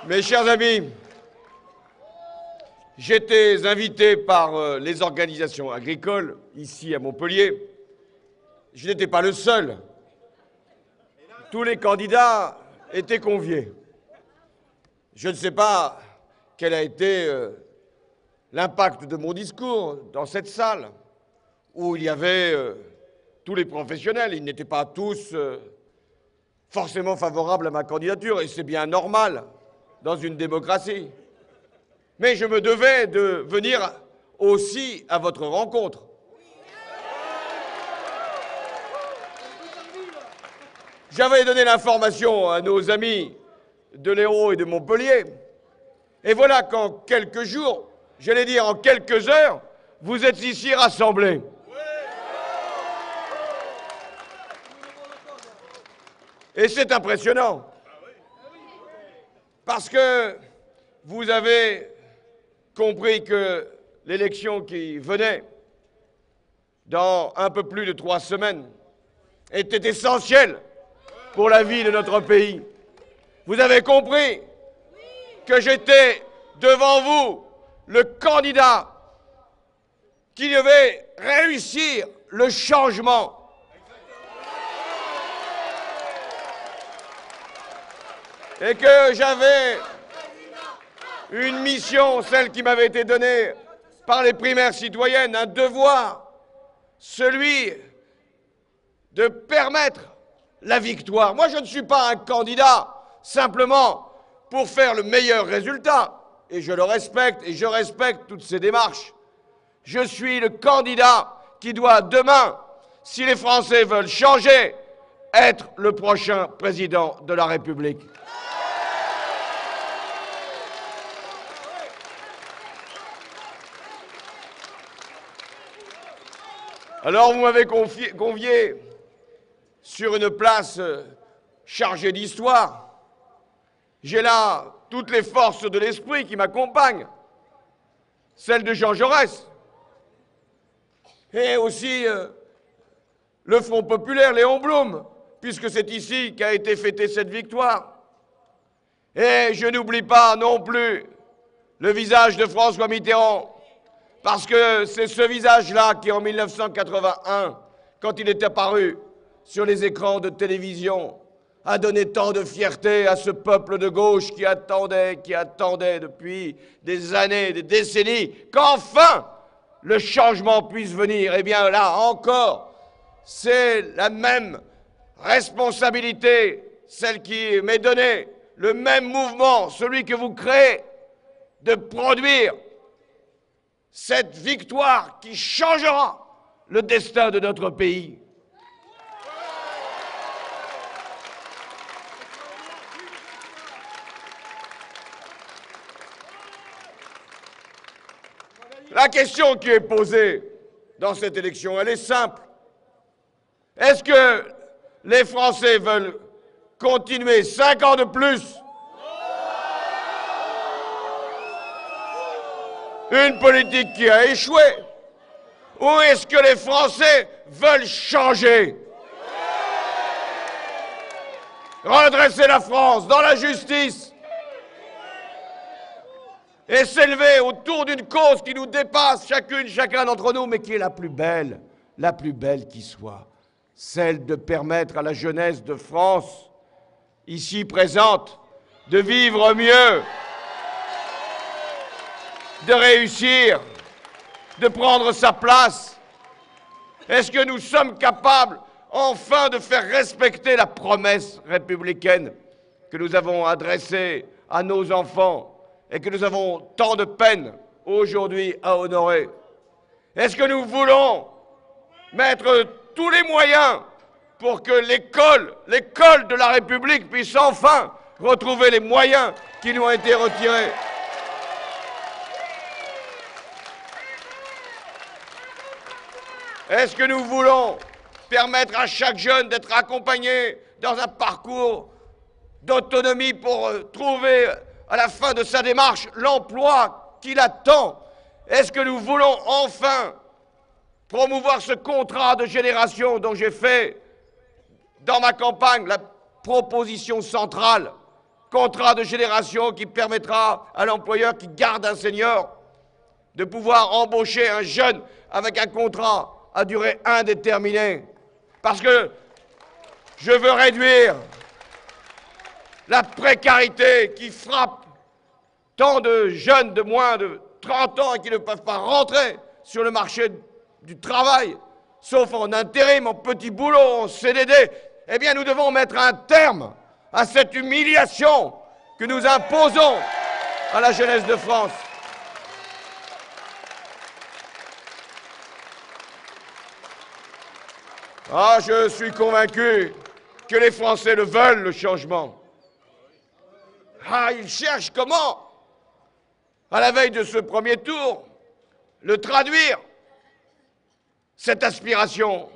Mes chers amis, j'étais invité par les organisations agricoles ici à Montpellier. Je n'étais pas le seul. Tous les candidats étaient conviés. Je ne sais pas quel a été l'impact de mon discours dans cette salle où il y avait tous les professionnels. Ils n'étaient pas tous forcément favorables à ma candidature, et c'est bien normal dans une démocratie. Mais je me devais de venir aussi à votre rencontre. J'avais donné l'information à nos amis de l'Hérault et de Montpellier, et voilà qu'en quelques jours, j'allais dire en quelques heures, vous êtes ici rassemblés. Et c'est impressionnant, parce que vous avez compris que l'élection qui venait dans un peu plus de 3 semaines était essentielle pour la vie de notre pays. Vous avez compris que j'étais devant vous le candidat qui devait réussir le changement. Et que j'avais une mission, celle qui m'avait été donnée par les primaires citoyennes, un devoir, celui de permettre la victoire. Moi, je ne suis pas un candidat simplement pour faire le meilleur résultat, et je le respecte, et je respecte toutes ces démarches. Je suis le candidat qui doit demain, si les Français veulent changer, être le prochain président de la République. Alors vous m'avez convié sur une place chargée d'histoire. J'ai là toutes les forces de l'esprit qui m'accompagnent, celle de Jean Jaurès, et aussi le Front populaire, Léon Blum, puisque c'est ici qu'a été fêtée cette victoire. Et je n'oublie pas non plus le visage de François Mitterrand, parce que c'est ce visage-là qui, en 1981, quand il est apparu sur les écrans de télévision, a donné tant de fierté à ce peuple de gauche qui attendait depuis des années, des décennies, qu'enfin le changement puisse venir. Eh bien là encore, c'est la même responsabilité, celle qui m'est donnée, le même mouvement, celui que vous créez, de produire cette victoire qui changera le destin de notre pays. La question qui est posée dans cette élection, elle est simple. Est-ce que les Français veulent continuer 5 ans de plus une politique qui a échoué? Ou est-ce que les Français veulent changer? Redresser la France dans la justice et s'élever autour d'une cause qui nous dépasse chacune, chacun d'entre nous, mais qui est la plus belle qui soit, celle de permettre à la jeunesse de France, ici présente, de vivre mieux, de réussir, de prendre sa place. Est-ce que nous sommes capables enfin de faire respecter la promesse républicaine que nous avons adressée à nos enfants et que nous avons tant de peine aujourd'hui à honorer? Est-ce que nous voulons mettre tous les moyens pour que l'école de la République puisse enfin retrouver les moyens qui lui ont été retirés? Est-ce que nous voulons permettre à chaque jeune d'être accompagné dans un parcours d'autonomie pour trouver à la fin de sa démarche l'emploi qu'il attend? Est-ce que nous voulons enfin promouvoir ce contrat de génération dont j'ai fait dans ma campagne la proposition centrale? contrat de génération qui permettra à l'employeur qui garde un senior de pouvoir embaucher un jeune avec un contrat à durée indéterminée. Parce que je veux réduire la précarité qui frappe tant de jeunes de moins de 30 ans qui ne peuvent pas rentrer sur le marché du travail, sauf en intérim, en petit boulot, en CDD. Eh bien, nous devons mettre un terme à cette humiliation que nous imposons à la jeunesse de France. Ah, je suis convaincu que les Français le veulent, le changement. Ah, ils cherchent comment, à la veille de ce premier tour, le traduire, cette aspiration,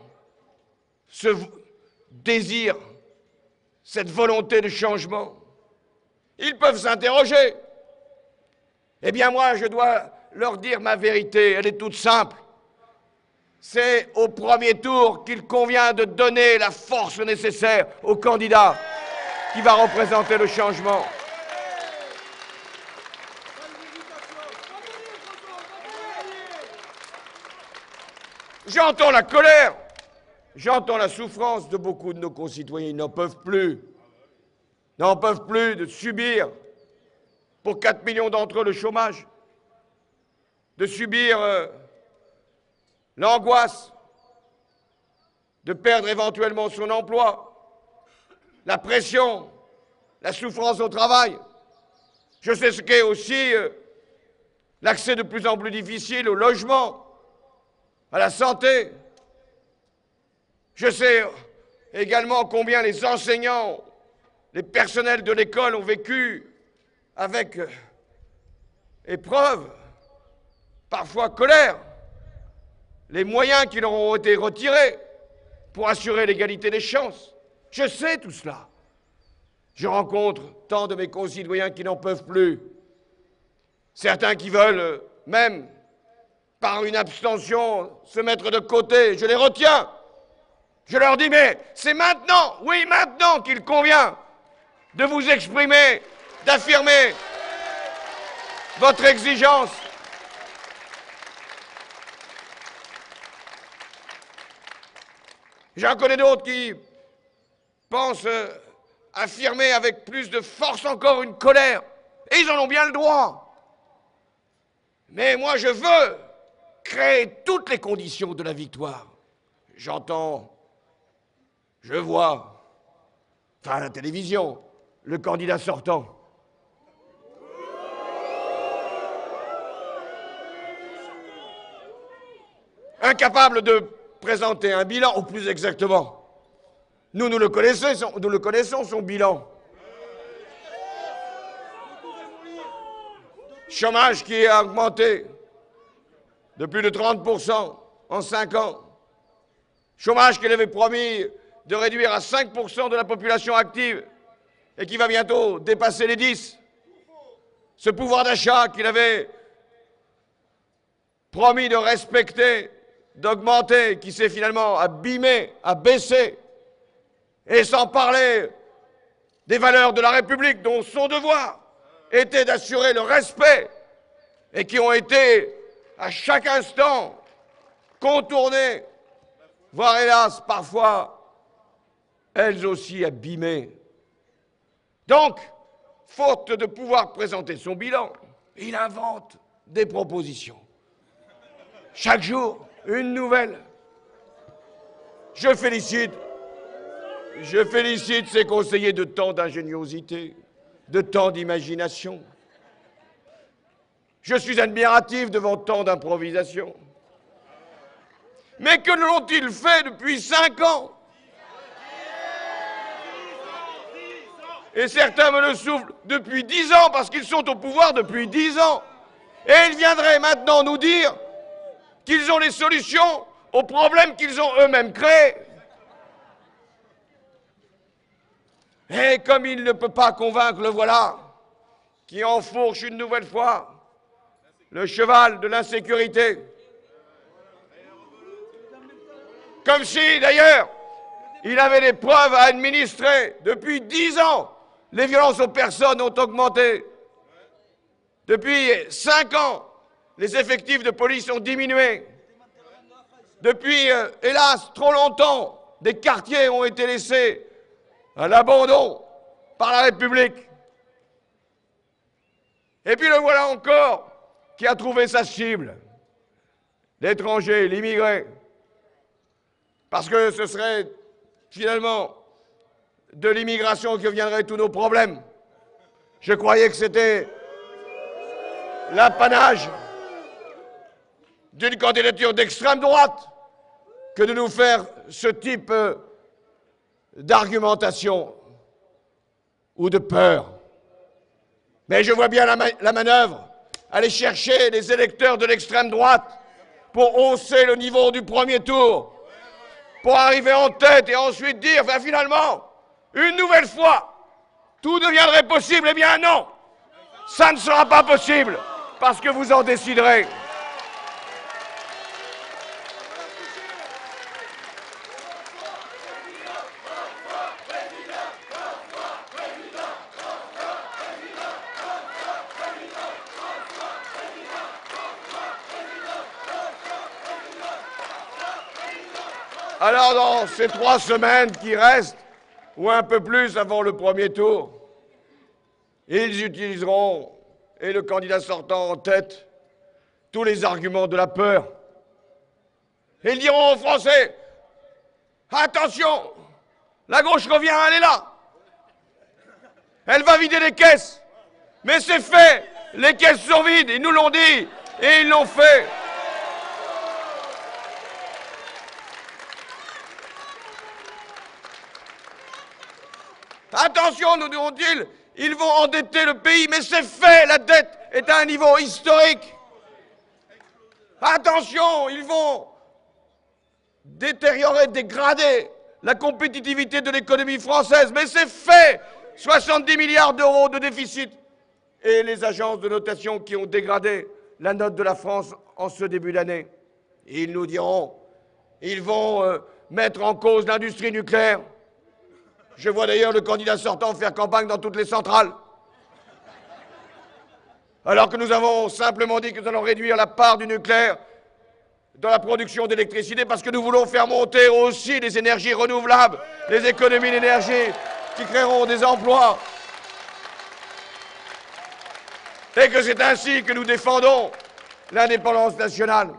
ce désir, cette volonté de changement. Ils peuvent s'interroger. Eh bien moi, je dois leur dire ma vérité, elle est toute simple. C'est au premier tour qu'il convient de donner la force nécessaire au candidat qui va représenter le changement. J'entends la colère, j'entends la souffrance de beaucoup de nos concitoyens. Ils n'en peuvent plus de subir, pour 4 millions d'entre eux, le chômage, de subir l'angoisse de perdre éventuellement son emploi, la pression, la souffrance au travail. Je sais ce qu'est aussi l'accès de plus en plus difficile au logement, à la santé. Je sais également combien les enseignants, les personnels de l'école ont vécu avec épreuve, parfois colère, les moyens qui leur ont été retirés pour assurer l'égalité des chances. Je sais tout cela. Je rencontre tant de mes concitoyens qui n'en peuvent plus. Certains qui veulent même, par une abstention, se mettre de côté. Je les retiens. Je leur dis, mais c'est maintenant, oui, maintenant qu'il convient de vous exprimer, d'affirmer votre exigence. J'en connais d'autres qui pensent affirmer avec plus de force encore une colère. Et ils en ont bien le droit. Mais moi, je veux créer toutes les conditions de la victoire. J'entends, je vois, enfin à la télévision, le candidat sortant. Incapable de présenter un bilan, ou plus exactement, nous le connaissons, son bilan. Chômage qui a augmenté de plus de 30% en 5 ans. Chômage qu'il avait promis de réduire à 5% de la population active et qui va bientôt dépasser les 10. Ce pouvoir d'achat qu'il avait promis de respecter, d'augmenter, qui s'est finalement abîmé, a baissé, et sans parler des valeurs de la République dont son devoir était d'assurer le respect et qui ont été à chaque instant contournées, voire hélas parfois elles aussi abîmées. Donc, faute de pouvoir présenter son bilan, il invente des propositions. Chaque jour, une nouvelle. Je félicite ses conseillers de tant d'ingéniosité, de tant d'imagination. Je suis admiratif devant tant d'improvisation. Mais que l'ont-ils fait depuis 5 ans? Et certains me le soufflent depuis 10 ans, parce qu'ils sont au pouvoir depuis 10 ans. Et ils viendraient maintenant nous dire qu'ils ont les solutions aux problèmes qu'ils ont eux-mêmes créés. Et comme il ne peut pas convaincre le voilà, qui enfourche une nouvelle fois le cheval de l'insécurité. Comme si, d'ailleurs, il avait des preuves à administrer depuis 10 ans Les violences aux personnes ont augmenté. Depuis 5 ans, les effectifs de police ont diminué. Depuis, hélas, trop longtemps, des quartiers ont été laissés à l'abandon par la République. Et puis le voilà encore qui a trouvé sa cible, l'étranger, l'immigré. Parce que ce serait finalement de l'immigration que viendraient tous nos problèmes. Je croyais que c'était l'apanage d'une candidature d'extrême droite que de nous faire ce type d'argumentation ou de peur. Mais je vois bien la manœuvre, aller chercher les électeurs de l'extrême droite pour hausser le niveau du premier tour, pour arriver en tête et ensuite dire, ben finalement, une nouvelle fois, tout deviendrait possible. Eh bien non, ça ne sera pas possible, parce que vous en déciderez. Alors, dans ces 3 semaines qui restent, ou un peu plus avant le premier tour, ils utiliseront, et le candidat sortant en tête, tous les arguments de la peur. Et ils diront aux Français, attention, la gauche revient, elle est là. Elle va vider les caisses. Mais c'est fait, les caisses sont vides, ils nous l'ont dit, et ils l'ont fait. Attention, nous diront-ils, ils vont endetter le pays, mais c'est fait, la dette est à un niveau historique. Attention, ils vont détériorer, dégrader la compétitivité de l'économie française, mais c'est fait, 70 milliards d'euros de déficit. Et les agences de notation qui ont dégradé la note de la France en ce début d'année. Ils nous diront, ils vont mettre en cause l'industrie nucléaire. Je vois d'ailleurs le candidat sortant faire campagne dans toutes les centrales. Alors que nous avons simplement dit que nous allons réduire la part du nucléaire dans la production d'électricité parce que nous voulons faire monter aussi les énergies renouvelables, les économies d'énergie qui créeront des emplois. Et que c'est ainsi que nous défendons l'indépendance nationale.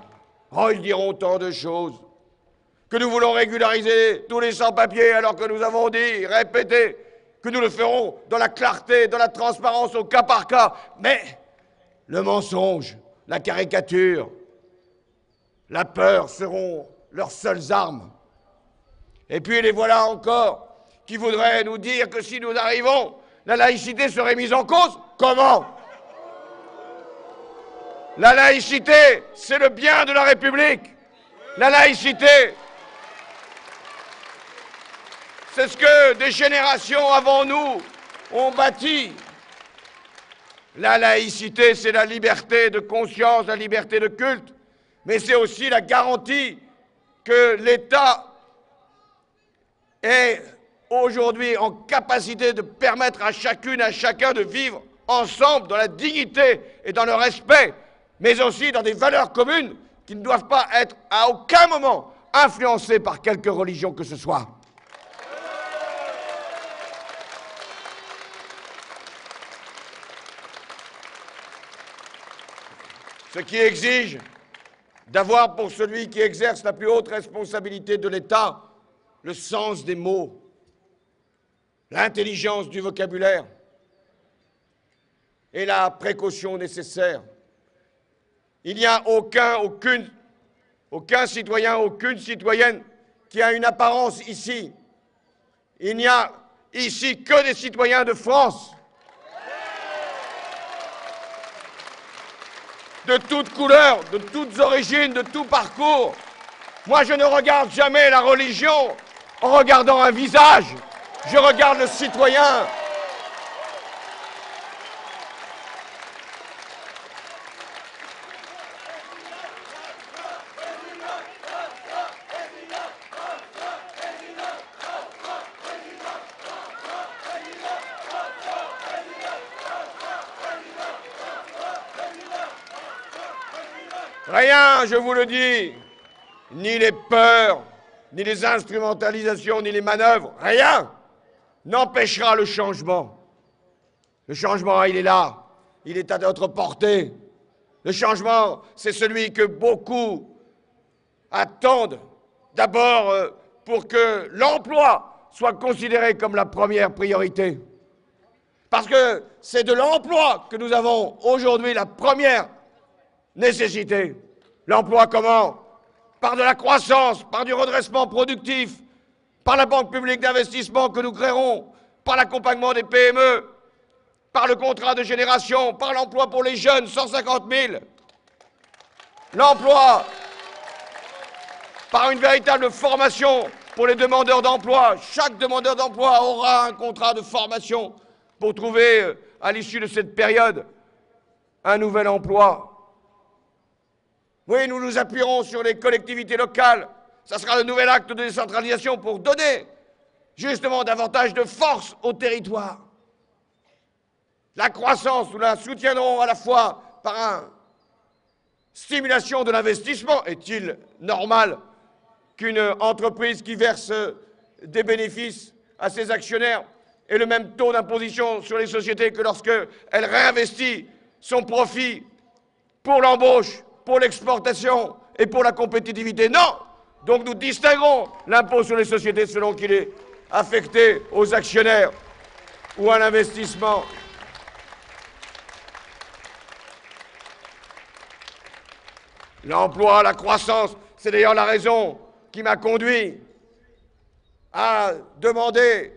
Oh, ils diront tant de choses. Que nous voulons régulariser tous les sans-papiers alors que nous avons dit, répété, que nous le ferons dans la clarté, dans la transparence, au cas par cas. Mais le mensonge, la caricature, la peur seront leurs seules armes. Et puis les voilà encore qui voudraient nous dire que si nous arrivons, la laïcité serait mise en cause. Comment ? La laïcité, c'est le bien de la République. La laïcité, c'est ce que des générations avant nous ont bâti. La laïcité, c'est la liberté de conscience, la liberté de culte, mais c'est aussi la garantie que l'État est aujourd'hui en capacité de permettre à chacune, à chacun de vivre ensemble dans la dignité et dans le respect, mais aussi dans des valeurs communes qui ne doivent pas être à aucun moment influencées par quelque religion que ce soit. Ce qui exige d'avoir pour celui qui exerce la plus haute responsabilité de l'État le sens des mots, l'intelligence du vocabulaire et la précaution nécessaire. Il n'y a aucun citoyen, aucune citoyenne qui a une apparence ici. Il n'y a ici que des citoyens de France. De toutes couleurs, de toutes origines, de tout parcours. Moi, je ne regarde jamais la religion en regardant un visage. Je regarde le citoyen. Rien, je vous le dis, ni les peurs, ni les instrumentalisations, ni les manœuvres, rien n'empêchera le changement. Le changement, il est là, il est à notre portée. Le changement, c'est celui que beaucoup attendent, d'abord pour que l'emploi soit considéré comme la première priorité. Parce que c'est de l'emploi que nous avons aujourd'hui la première nécessité. L'emploi comment? Par de la croissance, par du redressement productif, par la banque publique d'investissement que nous créerons, par l'accompagnement des PME, par le contrat de génération, par l'emploi pour les jeunes, 150 000. L'emploi par une véritable formation pour les demandeurs d'emploi. Chaque demandeur d'emploi aura un contrat de formation pour trouver, à l'issue de cette période, un nouvel emploi. Oui, nous nous appuierons sur les collectivités locales. Ça sera le nouvel acte de décentralisation pour donner justement davantage de force au territoire. La croissance, nous la soutiendrons à la fois par une stimulation de l'investissement. Est-il normal qu'une entreprise qui verse des bénéfices à ses actionnaires ait le même taux d'imposition sur les sociétés que lorsqu'elle réinvestit son profit pour l'embauche, pour l'exportation et pour la compétitivité? Non! Donc nous distinguerons l'impôt sur les sociétés selon qu'il est affecté aux actionnaires ou à l'investissement. L'emploi, la croissance, c'est d'ailleurs la raison qui m'a conduit à demander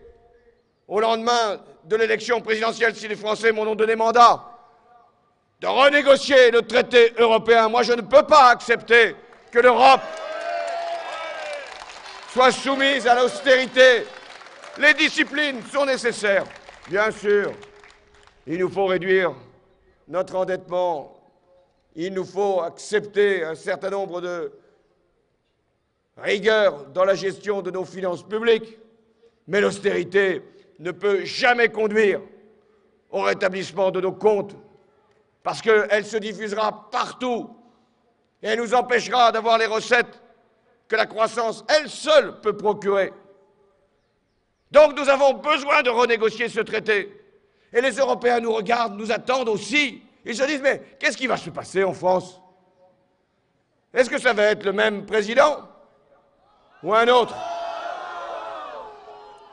au lendemain de l'élection présidentielle, si les Français m'ont donné mandat, de renégocier le traité européen. Moi, je ne peux pas accepter que l'Europe soit soumise à l'austérité. Les disciplines sont nécessaires, bien sûr. Il nous faut réduire notre endettement. Il nous faut accepter un certain nombre de rigueurs dans la gestion de nos finances publiques. Mais l'austérité ne peut jamais conduire au rétablissement de nos comptes, parce qu'elle se diffusera partout et elle nous empêchera d'avoir les recettes que la croissance, elle seule, peut procurer. Donc nous avons besoin de renégocier ce traité. Et les Européens nous regardent, nous attendent aussi. Ils se disent, mais qu'est-ce qui va se passer en France? Est-ce que ça va être le même président ou un autre?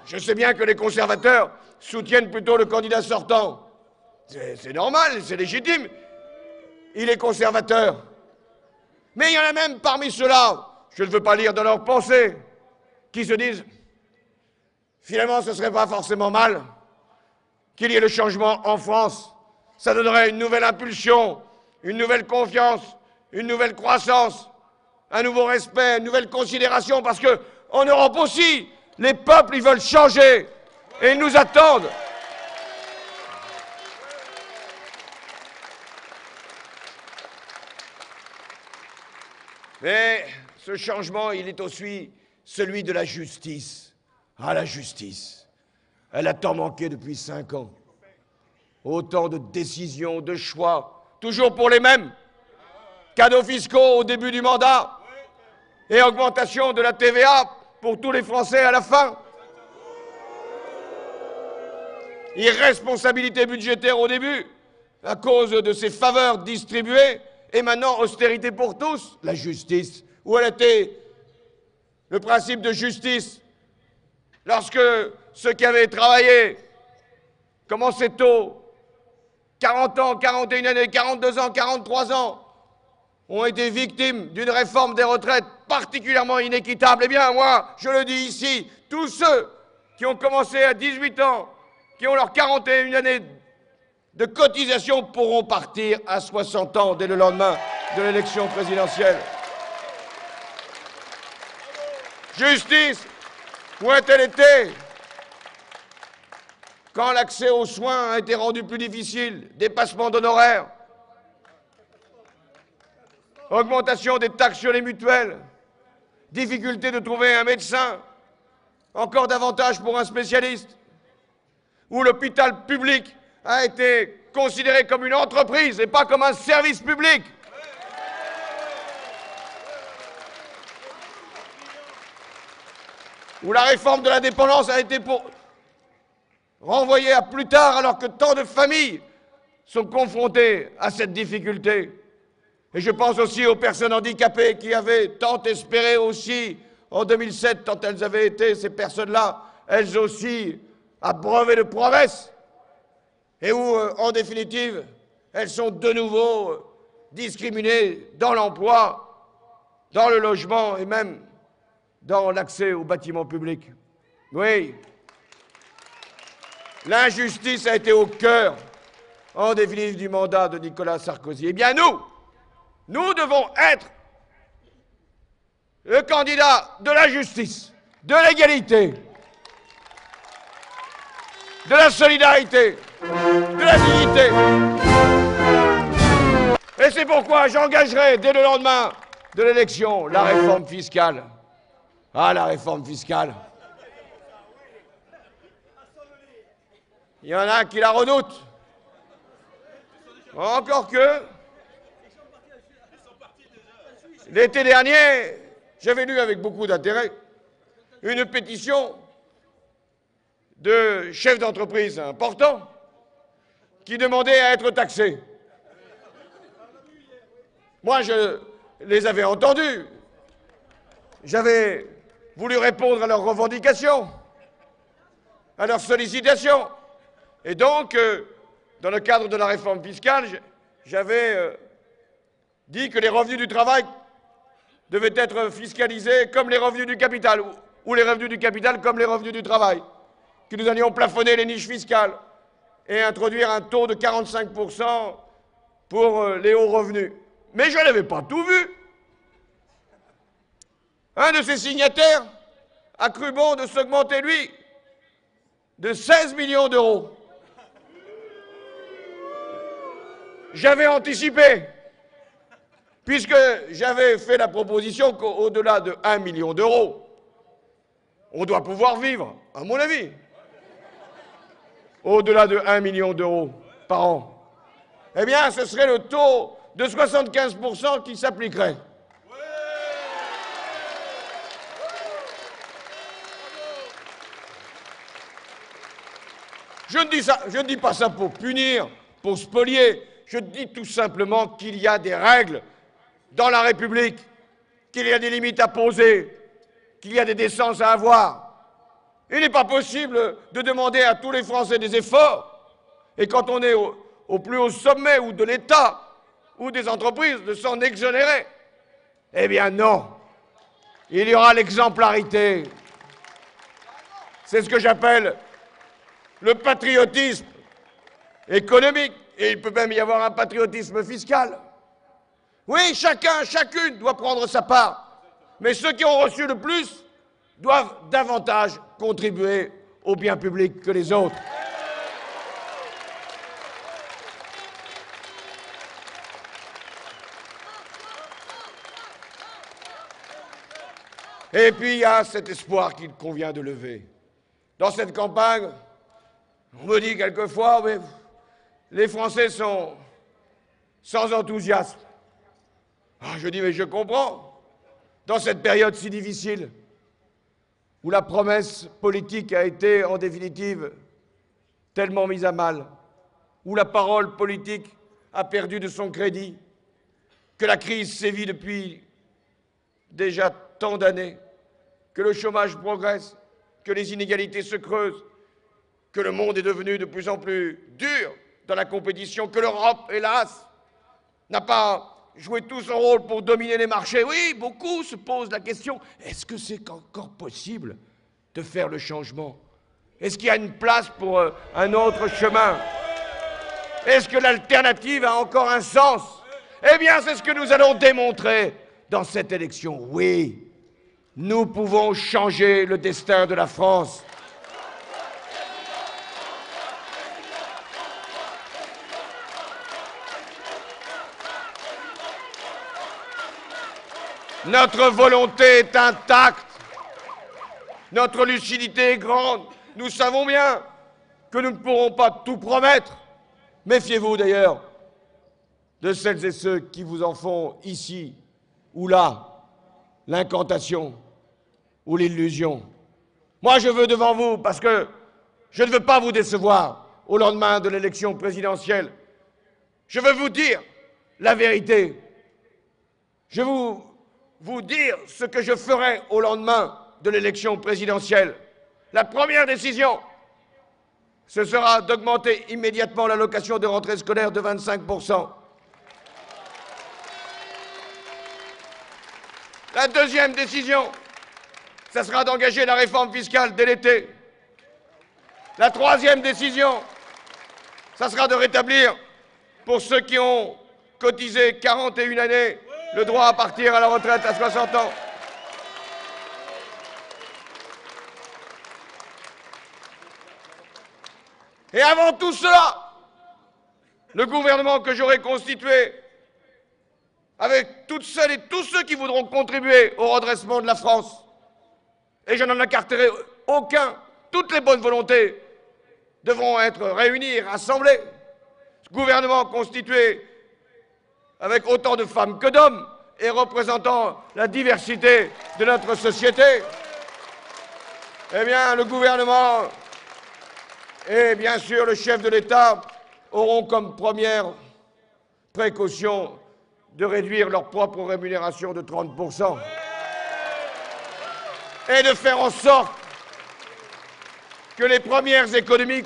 Je sais bien que les conservateurs soutiennent plutôt le candidat sortant. C'est normal, c'est légitime. Il est conservateur. Mais il y en a même parmi ceux-là, je ne veux pas lire dans leurs pensées, qui se disent, finalement, ce ne serait pas forcément mal qu'il y ait le changement en France. Ça donnerait une nouvelle impulsion, une nouvelle confiance, une nouvelle croissance, un nouveau respect, une nouvelle considération, parce qu'en Europe aussi, les peuples, ils veulent changer et ils nous attendent. Mais ce changement, il est aussi celui de la justice. Ah, la justice, elle a tant manqué depuis 5 ans. Autant de décisions, de choix, toujours pour les mêmes. Cadeaux fiscaux au début du mandat et augmentation de la TVA pour tous les Français à la fin. Irresponsabilité budgétaire au début, à cause de ces faveurs distribuées, et maintenant austérité pour tous. La justice, où elle était le principe de justice lorsque ceux qui avaient travaillé commençaient tôt, 40 ans, 41 années, 42 ans, 43 ans, ont été victimes d'une réforme des retraites particulièrement inéquitable. Eh bien, moi, je le dis ici, tous ceux qui ont commencé à 18 ans, qui ont leurs 41 années de cotisation, pourront partir à 60 ans dès le lendemain de l'élection présidentielle. Justice, où a-t-elle été quand l'accès aux soins a été rendu plus difficile? Dépassement d'honoraires, augmentation des taxes sur les mutuelles, difficulté de trouver un médecin, encore davantage pour un spécialiste, où l'hôpital public a été considéré comme une entreprise et pas comme un service public. où la réforme de la dépendance a été renvoyée à plus tard alors que tant de familles sont confrontées à cette difficulté. Et je pense aussi aux personnes handicapées qui avaient tant espéré aussi en 2007, tant elles avaient été, ces personnes-là, elles aussi, abreuvées de promesses, et où, en définitive, elles sont de nouveau discriminées dans l'emploi, dans le logement et même dans l'accès aux bâtiments publics. Oui, l'injustice a été au cœur, en définitive, du mandat de Nicolas Sarkozy. Eh bien, nous devons être le candidat de la justice, de l'égalité, de la solidarité, de la dignité. Et c'est pourquoi j'engagerai dès le lendemain de l'élection la réforme fiscale. Ah, la réforme fiscale. Il y en a qui la redoutent. Encore que, l'été dernier, j'avais lu avec beaucoup d'intérêt une pétition de chefs d'entreprise importants qui demandaient à être taxés. Moi, je les avais entendus. J'avais voulu répondre à leurs revendications, à leurs sollicitations. Et donc, dans le cadre de la réforme fiscale, j'avais dit que les revenus du travail devaient être fiscalisés comme les revenus du capital, ou les revenus du capital comme les revenus du travail, que nous allions plafonner les niches fiscales et introduire un taux de 45% pour les hauts revenus. Mais je n'avais pas tout vu. Un de ces signataires a cru bon de s'augmenter, lui, de 16 millions d'euros. J'avais anticipé, puisque j'avais fait la proposition qu'au-delà de 1 million d'euros, on doit pouvoir vivre, à mon avis, au-delà de 1 million d'euros par an. Eh bien, ce serait le taux de 75% qui s'appliquerait. Je ne dis pas ça pour punir, pour spolier. Je dis tout simplement qu'il y a des règles dans la République, qu'il y a des limites à poser, qu'il y a des décences à avoir. Il n'est pas possible de demander à tous les Français des efforts, et quand on est au plus haut sommet ou de l'État ou des entreprises, de s'en exonérer. Eh bien non, il y aura l'exemplarité. C'est ce que j'appelle le patriotisme économique, et il peut même y avoir un patriotisme fiscal. Oui, chacune doit prendre sa part, mais ceux qui ont reçu le plus doivent davantage contribuer au bien public que les autres. Et puis il y a cet espoir qu'il convient de lever. Dans cette campagne, on me dit quelquefois, mais les Français sont sans enthousiasme. Ah, je dis, mais je comprends, dans cette période si difficile, où la promesse politique a été, en définitive, tellement mise à mal, où la parole politique a perdu de son crédit, que la crise sévit depuis déjà tant d'années, que le chômage progresse, que les inégalités se creusent, que le monde est devenu de plus en plus dur dans la compétition, que l'Europe, hélas, n'a pas joué tout son rôle pour dominer les marchés. Oui, beaucoup se posent la question, est-ce que c'est encore possible de faire le changement? Est-ce qu'il y a une place pour un autre chemin? Est-ce que l'alternative a encore un sens? Eh bien, c'est ce que nous allons démontrer dans cette élection. Oui, nous pouvons changer le destin de la France. Notre volonté est intacte. Notre lucidité est grande. Nous savons bien que nous ne pourrons pas tout promettre. Méfiez-vous d'ailleurs de celles et ceux qui vous en font ici ou là l'incantation ou l'illusion. Moi, je veux devant vous, parce que je ne veux pas vous décevoir au lendemain de l'élection présidentielle. Je veux vous dire la vérité. Je veux vous dire ce que je ferai au lendemain de l'élection présidentielle. La première décision, ce sera d'augmenter immédiatement l'allocation de rentrée scolaire de 25%. La deuxième décision, ce sera d'engager la réforme fiscale dès l'été. La troisième décision, ça sera de rétablir, pour ceux qui ont cotisé 41 années, le droit à partir à la retraite à 60 ans. Et avant tout cela, le gouvernement que j'aurai constitué, avec toutes celles et tous ceux qui voudront contribuer au redressement de la France, et je n'en écarterai aucun, toutes les bonnes volontés devront être réunies, rassemblées. Ce gouvernement constitué avec autant de femmes que d'hommes et représentant la diversité de notre société, eh bien, le gouvernement et bien sûr le chef de l'État auront comme première précaution de réduire leur propre rémunération de 30% et de faire en sorte que les premières économies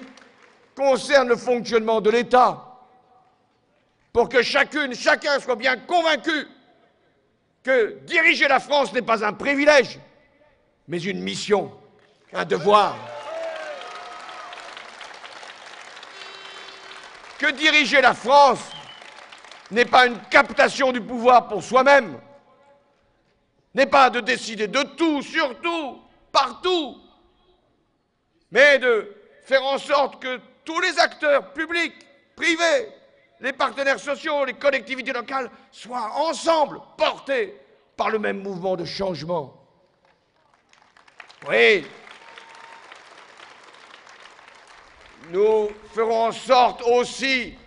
concernent le fonctionnement de l'État, pour que chacun soit bien convaincu que diriger la France n'est pas un privilège, mais une mission, un devoir. Que diriger la France n'est pas une captation du pouvoir pour soi-même, n'est pas de décider de tout, sur tout, partout, mais de faire en sorte que tous les acteurs publics, privés, les partenaires sociaux, les collectivités locales soient ensemble portés par le même mouvement de changement. Oui, nous ferons en sorte aussi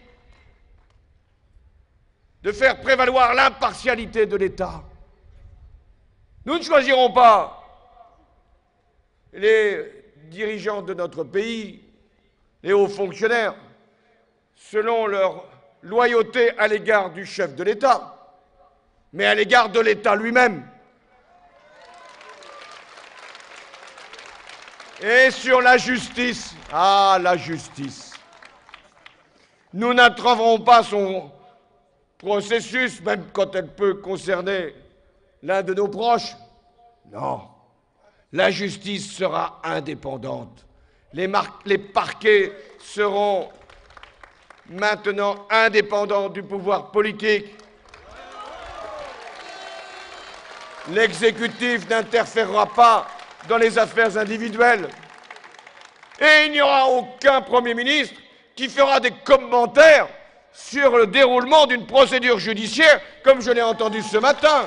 de faire prévaloir l'impartialité de l'État. Nous ne choisirons pas les dirigeants de notre pays, les hauts fonctionnaires, selon leur loyauté à l'égard du chef de l'État, mais à l'égard de l'État lui-même. Et sur la justice, la justice. Nous n'entraverons pas son processus, même quand elle peut concerner l'un de nos proches. Non. La justice sera indépendante. Les parquets seront maintenant indépendants du pouvoir politique. L'exécutif n'interférera pas dans les affaires individuelles. Et il n'y aura aucun Premier ministre qui fera des commentaires sur le déroulement d'une procédure judiciaire, comme je l'ai entendu ce matin.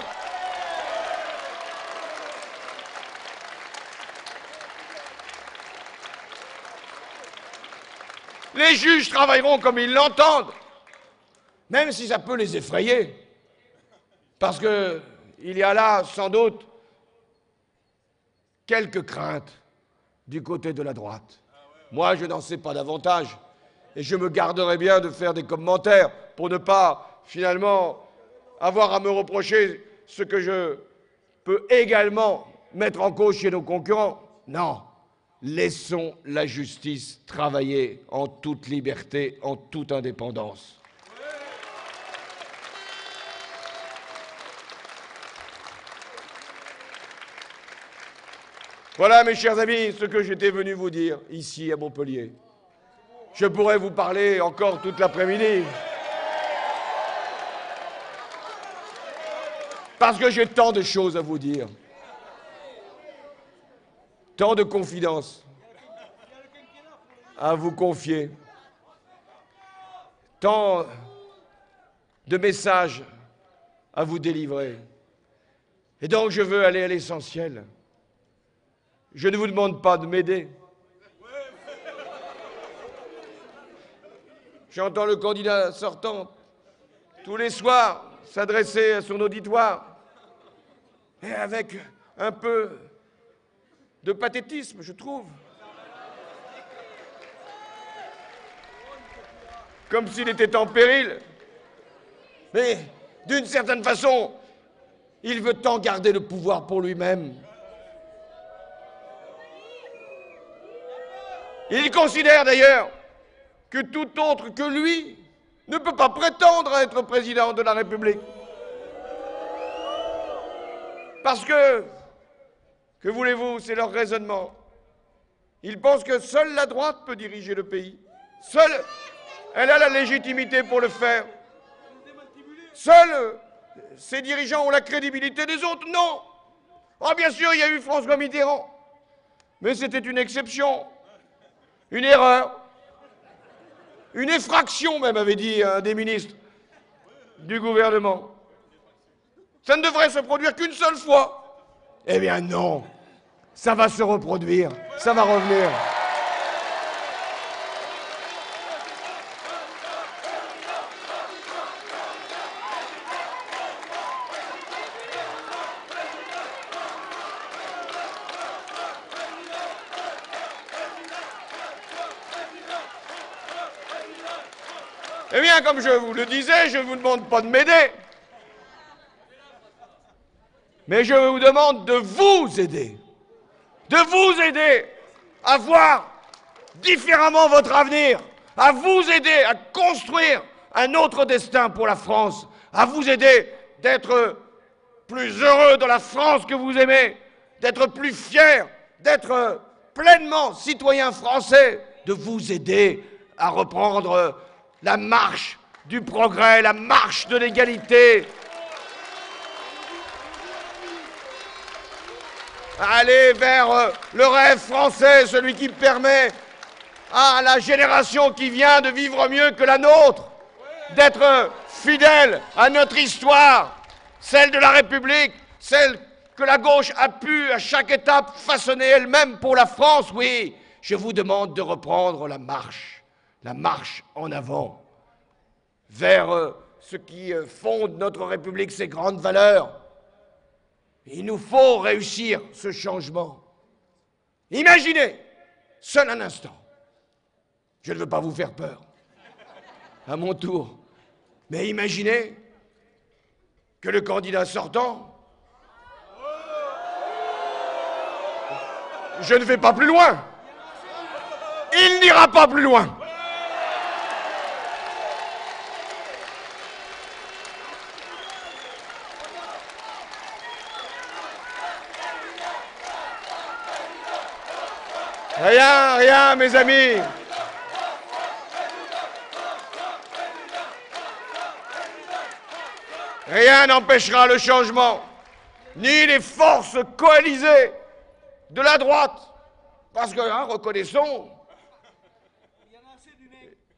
Les juges travailleront comme ils l'entendent, même si ça peut les effrayer. Parce qu'il y a là, sans doute, quelques craintes du côté de la droite. Moi, je n'en sais pas davantage. Et je me garderai bien de faire des commentaires pour ne pas, finalement, avoir à me reprocher ce que je peux également mettre en cause chez nos concurrents. Non. Laissons la justice travailler en toute liberté, en toute indépendance. Voilà, mes chers amis, ce que j'étais venu vous dire ici à Montpellier. Je pourrais vous parler encore toute l'après-midi. Parce que j'ai tant de choses à vous dire. Tant de confidences à vous confier. Tant de messages à vous délivrer. Et donc je veux aller à l'essentiel. Je ne vous demande pas de m'aider. J'entends le candidat sortant tous les soirs s'adresser à son auditoire et avec un peu de pathétisme, je trouve. Comme s'il était en péril. Mais, d'une certaine façon, il veut tant garder le pouvoir pour lui-même. Il considère d'ailleurs que tout autre que lui ne peut pas prétendre à être président de la République. Parce que voulez-vous, c'est leur raisonnement. Ils pensent que seule la droite peut diriger le pays. Seule, elle a la légitimité pour le faire. Seuls ces dirigeants ont la crédibilité des autres. Non. Oh, bien sûr, il y a eu François Mitterrand. Mais c'était une exception. Une erreur. Une effraction, même, avait dit un des ministres du gouvernement. Ça ne devrait se produire qu'une seule fois. Eh bien non, ça va se reproduire, ça va revenir. Eh bien, comme je vous le disais, je ne vous demande pas de m'aider. Mais je vous demande de vous aider. De vous aider à voir différemment votre avenir. À vous aider à construire un autre destin pour la France. À vous aider d'être plus heureux dans la France que vous aimez. D'être plus fiers. D'être pleinement citoyen français. De vous aider à reprendre la marche du progrès, la marche de l'égalité. Aller vers le rêve français, celui qui permet à la génération qui vient de vivre mieux que la nôtre, d'être fidèle à notre histoire, celle de la République, celle que la gauche a pu à chaque étape façonner elle-même pour la France. Oui, je vous demande de reprendre la marche en avant, vers ce qui fonde notre République, ses grandes valeurs. Il nous faut réussir ce changement. Imaginez, seul un instant, je ne veux pas vous faire peur, à mon tour, mais imaginez que le candidat sortant, je ne vais pas plus loin, il n'ira pas plus loin. Rien, mes amis. Rien n'empêchera le changement, ni les forces coalisées de la droite. Parce que, reconnaissons,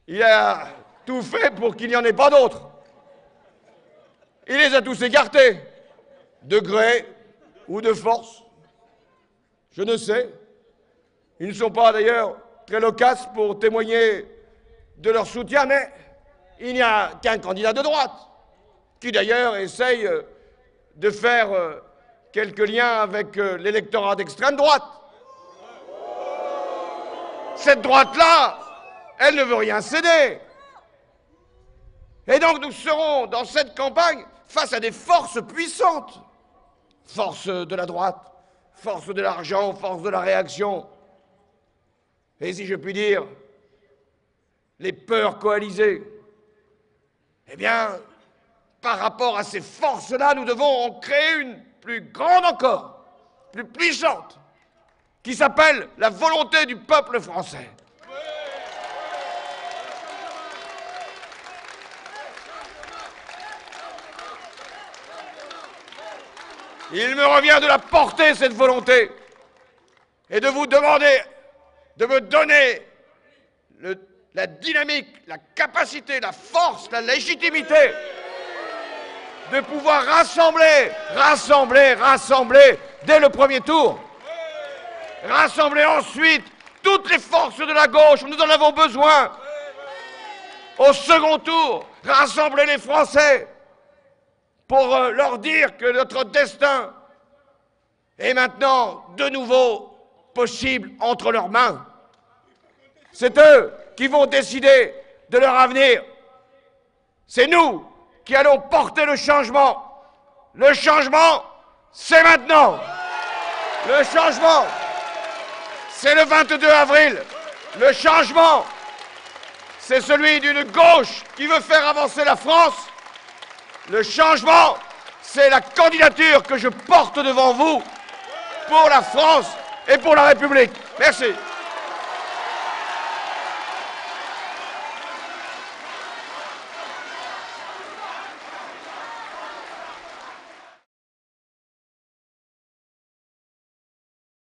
il a tout fait pour qu'il n'y en ait pas d'autres. Il les a tous écartés, de gré ou de force. Je ne sais. Ils ne sont pas d'ailleurs très loquaces pour témoigner de leur soutien, mais il n'y a qu'un candidat de droite, qui d'ailleurs essaye de faire quelques liens avec l'électorat d'extrême droite. Cette droite-là, elle ne veut rien céder. Et donc nous serons dans cette campagne face à des forces puissantes. Force de la droite, force de l'argent, force de la réaction. Et si je puis dire, les peurs coalisées. Eh bien, par rapport à ces forces-là, nous devons en créer une plus grande encore, plus puissante, qui s'appelle la volonté du peuple français. Il me revient de la porter, cette volonté, et de vous demander de me donner la dynamique, la capacité, la force, la légitimité de pouvoir rassembler dès le premier tour. Rassembler ensuite toutes les forces de la gauche, nous en avons besoin. Au second tour, rassembler les Français pour leur dire que notre destin est maintenant de nouveau possible entre leurs mains. C'est eux qui vont décider de leur avenir. C'est nous qui allons porter le changement. Le changement, c'est maintenant. Le changement, c'est le 22 avril. Le changement, c'est celui d'une gauche qui veut faire avancer la France. Le changement, c'est la candidature que je porte devant vous pour la France et pour la République. Merci.